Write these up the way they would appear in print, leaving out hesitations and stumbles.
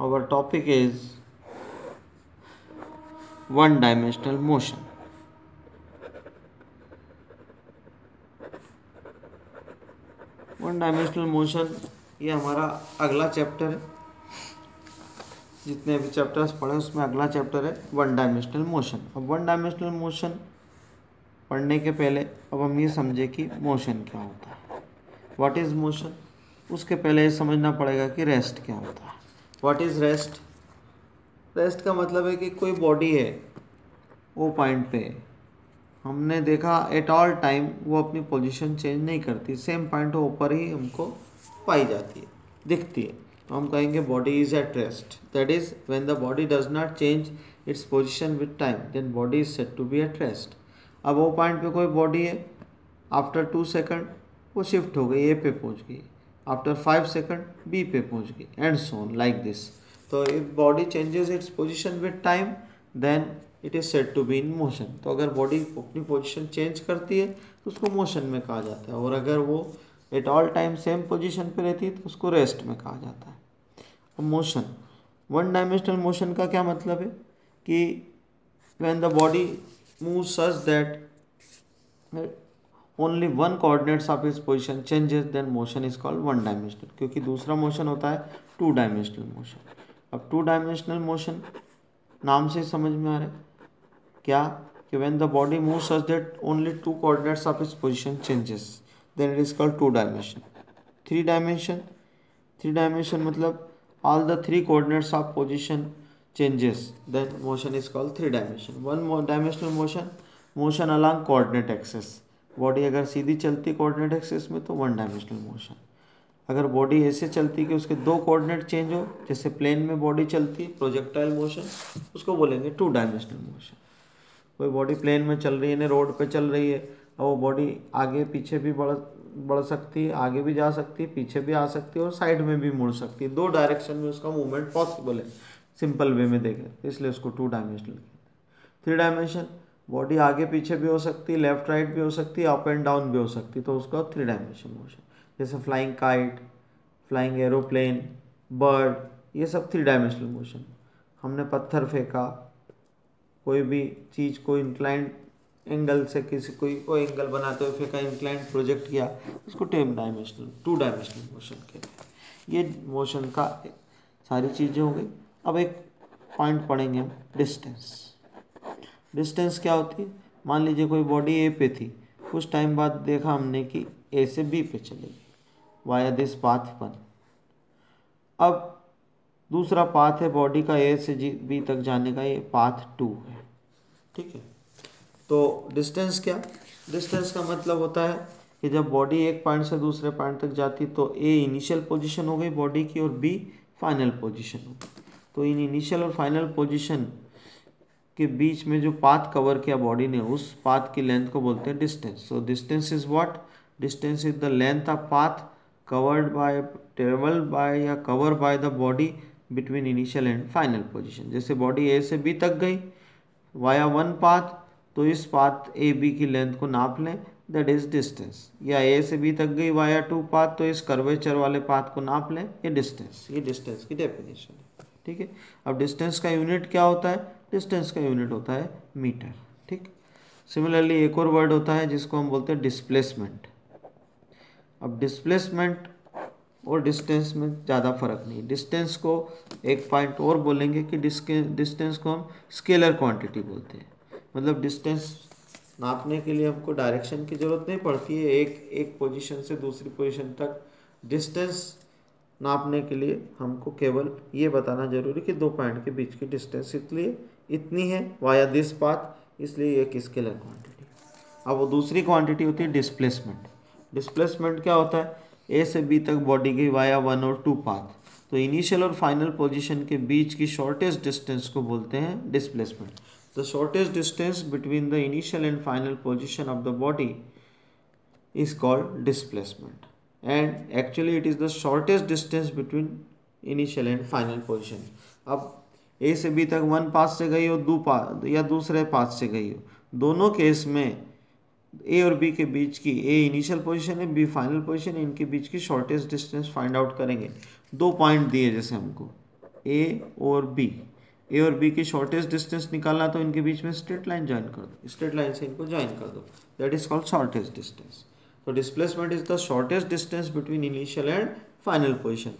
Our topic is one dimensional motion. One dimensional motion ये हमारा अगला चैप्टर है। जितने भी चैप्टर्स पढ़े उसमें अगला चैप्टर है वन डायमेंशनल मोशन। अब वन डायमेंशनल मोशन पढ़ने के पहले अब हम ये समझे कि मोशन क्या होता है, व्हाट इज़ मोशन। उसके पहले ये समझना पड़ेगा कि रेस्ट क्या होता है। What is rest? रेस्ट का मतलब है कि कोई बॉडी है वो पॉइंट पे है, हमने देखा एट ऑल टाइम वो अपनी पोजीशन चेंज नहीं करती, सेम पॉइंट ऊपर ही हमको पाई जाती है, दिखती है, तो हम कहेंगे body is at rest. That is when the body does not change its position with time, then body is said to be at rest. अब वो पॉइंट पे कोई बॉडी है, आफ्टर 2 सेकंड वो शिफ्ट हो गई, ए पे पहुंच गई, आफ्टर 5 सेकंड बी पे पहुंच गई, and so on like this. तो if body changes its position with time then it is said to be in motion. तो अगर बॉडी अपनी पोजीशन चेंज करती है तो उसको मोशन में कहा जाता है, और अगर वो at all time same position पे रहती है तो उसको रेस्ट में कहा जाता है। अब मोशन, वन डायमेंशनल मोशन का क्या मतलब है कि when the body move such that only one coordinates of its position changes then motion is called one dimensional. क्योंकि दूसरा मोशन होता है टू डायमेंशनल मोशन। अब टू डायमेंशनल मोशन नाम से समझ में आ रहा है क्या कि when the body moves such that only two coordinates of its position changes then it is called two dimension। Three dimension मतलब all the three coordinates of position changes then motion is called three dimension. One dimensional motion along coordinate axis, body अगर सीधी चलती coordinate axis में तो one dimensional motion. अगर body ऐसे चलती कि उसके दो कोऑर्डिनेट चेंज हो, जैसे प्लेन में बॉडी चलती है प्रोजेक्टाइल मोशन, उसको बोलेंगे टू डायमेंशनल मोशन। कोई बॉडी प्लेन में चल रही है, रोड पे चल रही है, और वो बॉडी आगे पीछे भी बढ़ सकती है, आगे भी जा सकती है, पीछे भी आ सकती है, और साइड में भी मुड़ सकती है। दो डायरेक्शन में उसका मूवमेंट पॉसिबल है, सिंपल वे में देखें, इसलिए उसको टू डायमेंशनल कहते हैं। थ्री डायमेंशन, बॉडी आगे पीछे भी हो सकती है, लेफ्ट राइट भी हो सकती है, अप एंड डाउन भी हो सकती है, तो उसका थ्री डायमेंशन मोशन। जैसे flying kite, flying aeroplane, bird, ये सब थ्री डायमेंशनल मोशन। हमने पत्थर फेंका, कोई भी चीज़ को इंक्लाइंड एंगल से किसी कोई एंगल बनाते हुए फेंका, इंक्लाइंड प्रोजेक्ट किया, उसको टू डायमेंशनल मोशन कहते हैं। ये मोशन का सारी चीज़ें हो गई। अब एक पॉइंट पढ़ेंगे हम, डिस्टेंस। डिस्टेंस क्या होती है? मान लीजिए कोई बॉडी ए पे थी, कुछ टाइम बाद देखा हमने कि ए से बी पे चलेगी वाया दिस पाथ 1। अब दूसरा पाथ है बॉडी का ए से बी तक जाने का, ये पाथ 2 है, ठीक है। तो डिस्टेंस क्या? डिस्टेंस का मतलब होता है कि जब बॉडी एक पॉइंट से दूसरे पॉइंट तक जाती तो ए इनिशियल पोजीशन हो गई बॉडी की, और बी फाइनल पोजीशन हो गई। तो इन इनिशियल और फाइनल पोजीशन के बीच में जो पाथ कवर किया बॉडी ने, उस पाथ की लेंथ को बोलते हैं distance. So distance is what? Distance is the length of path covered by, travelled by या cover by the body between initial and final position. जैसे बॉडी ए से बी तक गई वाया वन पाथ, तो इस पाथ ए बी की length को नाप लें, दैट इज डिस्टेंस। या ए से बी तक गई वाया 2 पाथ, तो इस कर्वेचर वाले पाथ को नाप लें, ये डिस्टेंस। ये डिस्टेंस की डेफिनेशन है, ठीक है। अब डिस्टेंस का यूनिट क्या होता है? डिस्टेंस का यूनिट होता है मीटर, ठीक। सिमिलरली एक और वर्ड होता है जिसको हम बोलते हैं डिस्प्लेसमेंट। अब डिस्प्लेसमेंट और डिस्टेंस में ज़्यादा फर्क नहीं। डिस्टेंस को एक पॉइंट और बोलेंगे कि डिस्टेंस को हम स्केलर क्वांटिटी बोलते हैं। मतलब डिस्टेंस नापने के लिए हमको डायरेक्शन की ज़रूरत नहीं पड़ती है, एक पोजीशन से दूसरी पोजीशन तक डिस्टेंस नापने के लिए हमको केवल ये बताना जरूरी कि दो पॉइंट के बीच की डिस्टेंस इसलिए इतनी है वाया दिस पाथ, इसलिए एक स्केलर क्वांटिटी। अब वो दूसरी क्वांटिटी होती है डिस्प्लेसमेंट। डिस्प्लेसमेंट क्या होता है? ए से बी तक बॉडी गई वाया 1 और 2 पाथ, तो इनिशियल और फाइनल पोजीशन के बीच की शॉर्टेस्ट डिस्टेंस को बोलते हैं displacement. The shortest distance between the initial and final position of the body is called displacement, and actually it is the shortest distance between initial and final position। अब ए से B तक one path से गई हो, या दूसरे path से गई हो, दोनों केस में ए और बी के बीच की, ए इनिशियल पोजीशन है, बी फाइनल पोजीशन है, इनके बीच की शॉर्टेस्ट डिस्टेंस फाइंड आउट करेंगे। दो पॉइंट दिए जैसे हमको, ए और बी की शॉर्टेस्ट डिस्टेंस निकालना तो इनके बीच में स्ट्रेट लाइन ज्वाइन कर दो, स्ट्रेट लाइन से इनको ज्वाइन कर दो, that is called shortest distance. तो displacement is the shortest distance between initial and final position.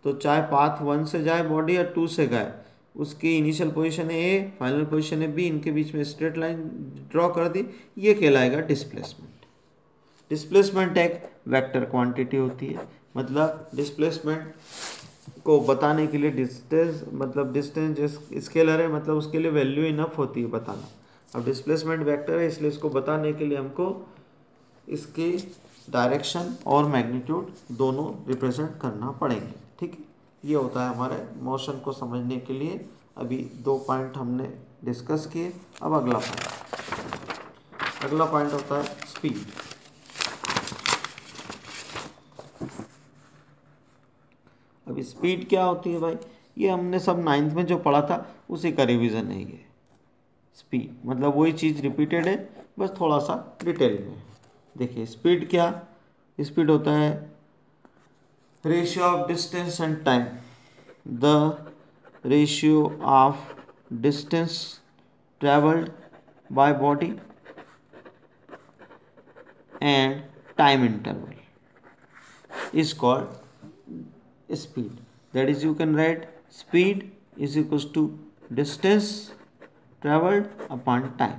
तो चाहे पाथ 1 से जाए बॉडी या 2 से गए, उसकी इनिशियल पोजीशन है ए, फाइनल पोजीशन है बी, इनके बीच में स्ट्रेट लाइन ड्रॉ कर दी, ये कहलाएगा डिस्प्लेसमेंट। डिस्प्लेसमेंट एक वेक्टर क्वांटिटी होती है, मतलब डिस्प्लेसमेंट को बताने के लिए डिस्टेंस, मतलब डिस्टेंस जो स्केलर है, मतलब उसके लिए वैल्यू इनफ होती है बताना। अब डिस्प्लेसमेंट वेक्टर है, इसलिए इसको बताने के लिए हमको इसकी डायरेक्शन और मैग्नीट्यूड दोनों रिप्रेजेंट करना पड़ेंगे, ठीक है। ये होता है हमारे मोशन को समझने के लिए। अभी 2 पॉइंट हमने डिस्कस किए। अब अगला पॉइंट होता है स्पीड। अभी स्पीड क्या होती है भाई, ये हमने सब 9th में जो पढ़ा था उसी का रिवीजन है। ये स्पीड मतलब वही चीज़ रिपीटेड है, बस थोड़ा सा डिटेल में। देखिए स्पीड क्या, स्पीड होता है ratio of distance and time, the ratio of distance travelled by body and time interval is called speed. That is, you can write speed is equals to distance traveled upon time.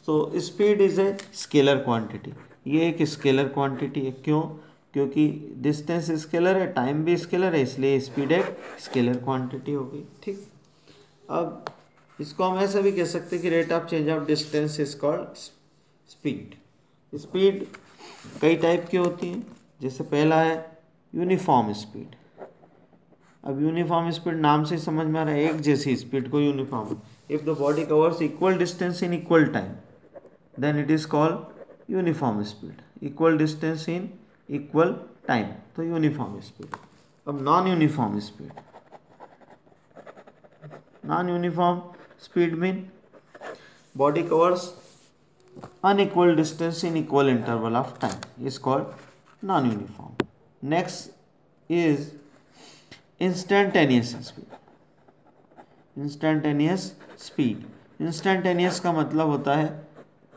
So speed is a scalar quantity. ये एक scalar quantity है। क्यों? क्योंकि distance scalar है, time भी scalar है, इसलिए speed एक स्केलर क्वांटिटी हो गई, ठीक। अब इसको हम ऐसा भी कह सकते हैं कि rate of change of distance is called speed. Speed कई टाइप की होती है, जैसे पहला है यूनिफॉर्म स्पीड। अब यूनिफॉर्म स्पीड नाम से समझ में आ रहा है, एक जैसी स्पीड को uniform. If the body covers equal distance in equal time then it is called uniform speed. Equal distance in equal time, तो यूनिफॉर्म स्पीड। अब non uniform speed, non uniform speed mean body covers unequal distance in equal interval of time is called non-uniform. Next is instantaneous speed. Instantaneous speed. Instantaneous का मतलब होता है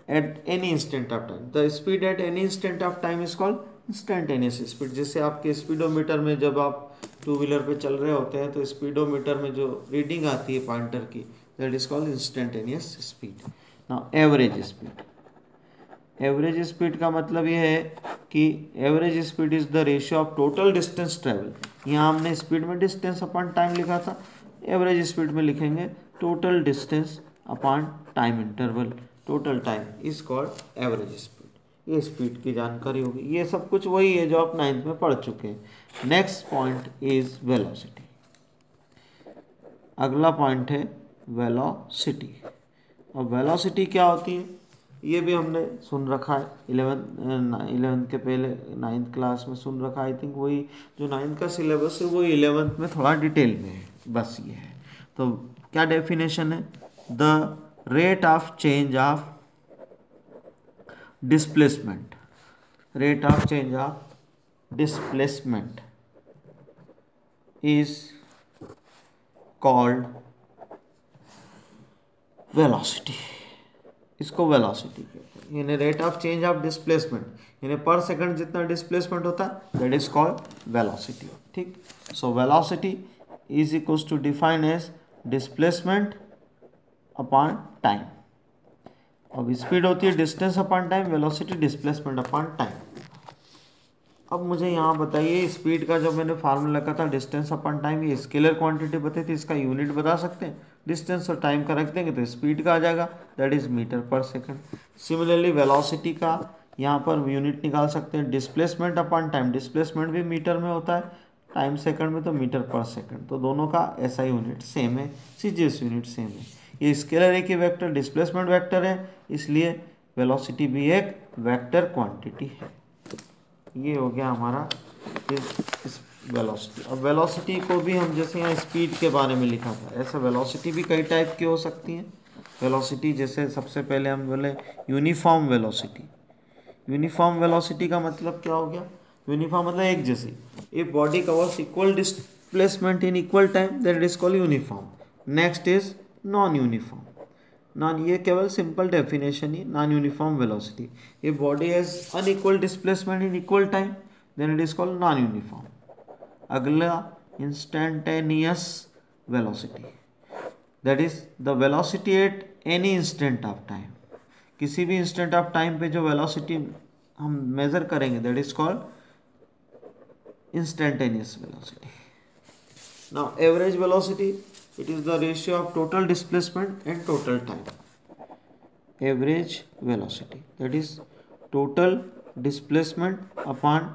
at any instant of time. The speed at any instant of time is called instantaneous speed. जैसे आपके speedometer में जब आप 2 wheeler पे चल रहे होते हैं तो स्पीडोमीटर में जो रीडिंग आती है पॉइंटर की, that is called instantaneous speed. Now average speed. Average speed का मतलब ये है कि average speed is the ratio of total distance travel. यहाँ हमने स्पीड में डिस्टेंस अपॉन टाइम लिखा था, एवरेज स्पीड में लिखेंगे total distance upon time interval. Total time is called average speed. ये स्पीड की जानकारी होगी। ये सब कुछ वही है जो आप 9th में पढ़ चुके हैं। Next point is velocity. अगला पॉइंट है वेलोसिटी। और वेलोसिटी क्या होती है ये भी हमने सुन रखा है 11th के पहले 9th क्लास में सुन रखा। आई थिंक वही जो 9th का सिलेबस है वही 11th में थोड़ा डिटेल में है, बस ये है। तो क्या डेफिनेशन है, the rate of change of displacement, rate of change of displacement is called velocity. इसको वेलोसिटी कहते हैं, यानी rate of change of displacement, यानी पर सेकंड जितना डिस्प्लेसमेंट होता है दैट इज कॉल्ड वेलोसिटी, ठीक। So velocity is equals to define as displacement upon time. अब स्पीड होती है distance upon time, velocity displacement upon time. अब मुझे यहाँ बताइए स्पीड का जो मैंने फार्मूला रखा था डिस्टेंस अपॉन टाइम, ये स्केलर क्वांटिटी बताई थी, इसका यूनिट बता सकते हैं। डिस्टेंस और टाइम का रख देंगे तो स्पीड का आ जाएगा, दैट इज मीटर पर सेकंड। सिमिलरली वेलोसिटी का यहाँ पर यूनिट निकाल सकते हैं डिस्प्लेसमेंट अपॉन टाइम, डिस्प्लेसमेंट भी मीटर में होता है, टाइम सेकंड में तो मीटर पर सेकंड, तो दोनों का ऐसा यूनिट सेम है, सीजीएस यूनिट सेम है। ये स्केलर एक ही वेक्टर डिस्प्लेसमेंट वेक्टर है, इसलिए वेलोसिटी भी एक वेक्टर क्वांटिटी है। ये हो गया हमारा इस वेलोसिटी। अब वेलोसिटी को भी हम जैसे यहाँ स्पीड के बारे में लिखा था, ऐसा वेलोसिटी भी कई टाइप की हो सकती है। वेलोसिटी जैसे सबसे पहले हम बोले यूनिफॉर्म वेलोसिटी। यूनिफॉर्म वेलोसिटी का मतलब क्या हो गया, यूनिफॉर्म मतलब एक जैसी। If body covers equal displacement in equal time, then it is called uniform. Next is non-uniform. ये केवल सिंपल डेफिनेशन ही, नॉन यूनिफॉर्म वेलोसिटी. ये body has unequal displacement in equal time, then it is called non uniform. अगला instantaneous velocity, that is the velocity at any instant of time. किसी भी instant of time पे जो velocity हम major करेंगे, that is called instantaneous velocity. Now average velocity, it is the ratio of total displacement and total time. Average velocity, that is total displacement upon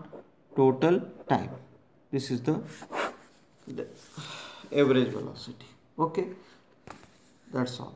total time. This is the average velocity. Okay, that's all.